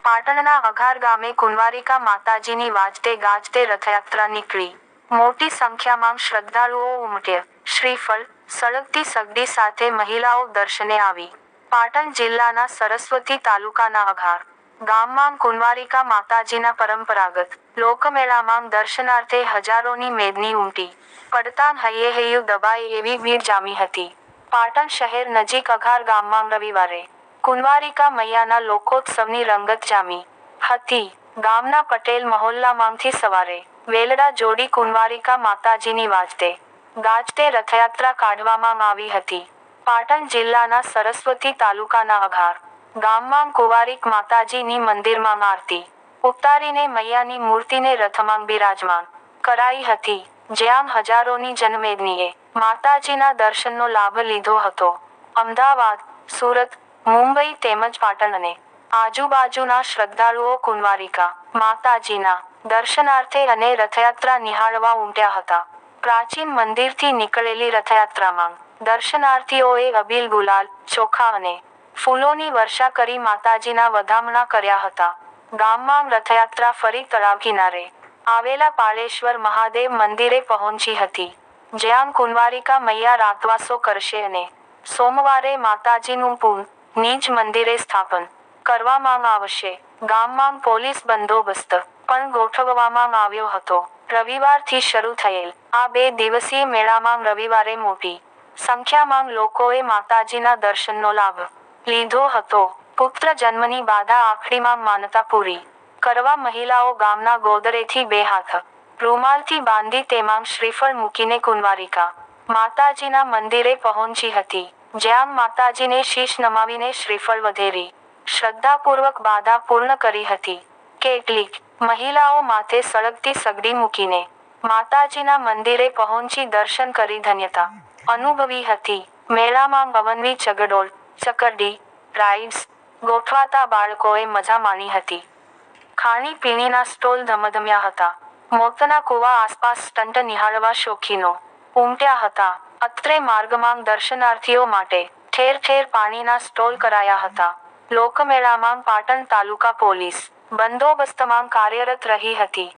પાટણના અઘાર ગામે કુંવારિકા માતાજીની વાજતે ગાજતે રથયાત્રા નીકળી. મોટી સંખ્યામાં શ્રદ્ધાળુઓ ઉમટ્યા. શ્રીફળ, સળગતી સગડી સાથે મહિલાઓ દર્શને આવી. પાટણ જિલ્લાના સરસ્વતી તાલુકાના અઘાર ગામમાં કુંવારિકા માતાજીના પરંપરાગત લોકમેળામાં દર્શનાર્થે હજારોની મેદની ઉમટી પડતાં હૈયેહૈયું દબાય એવી ભીડ જામી હતી. પાટણ શહેર નજીક અઘાર ગામમાં રવિવારે કુંવારિકા મૈયાના લોકોત્સવની રંગત જામી હતી. ગામના પટેલ મહોલ્લામાંથી સવારે વેલડા જોડી કુંવારિકા માતાજીની વાજતે ગાજતે રથયાત્રા કાઢવામાં આવી હતી. પાટણ જિલ્લાના સરસ્વતી તાલુકાના અઘાર ગામમાં કુંવારિક માતાજીની મંદિરમાં આરતી ઉતારીને મૈયાની મૂર્તિને રથમાં બિરાજમાન કરાઈ હતી. જ્યાં હજારોની જનમેદનીએ માતાજીના દર્શનનો લાભ લીધો હતો. અમદાવાદ, સુરત, મુંબઈ તેમજ પાટણ અને આજુબાજુના શ્રદ્ધાળુઓ કુંવારિકા માતાજીના દર્શનાર્થે અને રથયાત્રા નિહાળવા ઉમટ્યા હતા. પ્રાચીન મંદિરથી નીકળેલી રથયાત્રામાં દર્શનાર્થીઓએ અબીલ ગુલાલ, ચોખા અને ફૂલોની વર્ષા કરી માતાજીના વધામણા કર્યા હતા. ગામમાં રથયાત્રા ફરી તળાવ કિનારે આવેલા પાળેશ્વર મહાદેવ મંદિરે પહોંચી હતી. જ્યાં કુંવારિકા મૈયા રાતવાસો કરશે અને સોમવારે માતાજીનું નિજ મંદિરે સ્થાપન કરવામાં આવશે. ગામમાં પોલીસ બંદોબસ્ત પણ ગોઠવવામાં આવ્યો હતો. રવિવારથી શરૂ થયેલ આ 2 દિવસીય મેળામાં રવિવારે મોટી સંખ્યામાં લોકોએ માતાજીના દર્શનનો લાભ લીધો હતો. પુત્ર જન્મની બાધા આખડીમાં માનતા પૂરી કરવા મહિલાઓ ગામના ગોદરેથી 2 હાથ રૂમાલથી બાંધી તેમાં શ્રીફળ મૂકીને કુંવારિકા માતાજીના મંદિરે પહોંચી હતી. જ્યાં માતાજીને શીશ નમાવીને શ્રીફળ વધેરી શ્રદ્ધાપૂર્વક બાધા પૂર્ણ કરી હતી. કેટલીક મહિલાઓ માથે સળગતી સગડી મૂકીને માતાજીના મંદિરે પહોંચી દર્શન કરી ધન્યતા અનુભવી હતી. મેળામાં અવનવી ચગડોળ, ચકરડી, રાઇડ્સ ગોઠવાતા બાળકોએ મજા માણી હતી. ખાણીપીણીના સ્ટોલ ધમધમ્યા હતા. મોતના કૂવા આસપાસ સ્ટન્ટ નિહાળવા શોખીનો ઉમટ્યા હતા. અત્રે માર્ગમાં દર્શનાર્થીઓ માટે ઠેર ઠેર પાણીના સ્ટોલ કરાયા હતા. લોકમેળામાં પાટણ તાલુકા પોલીસ બંદોબસ્તમાં કાર્યરત રહી હતી.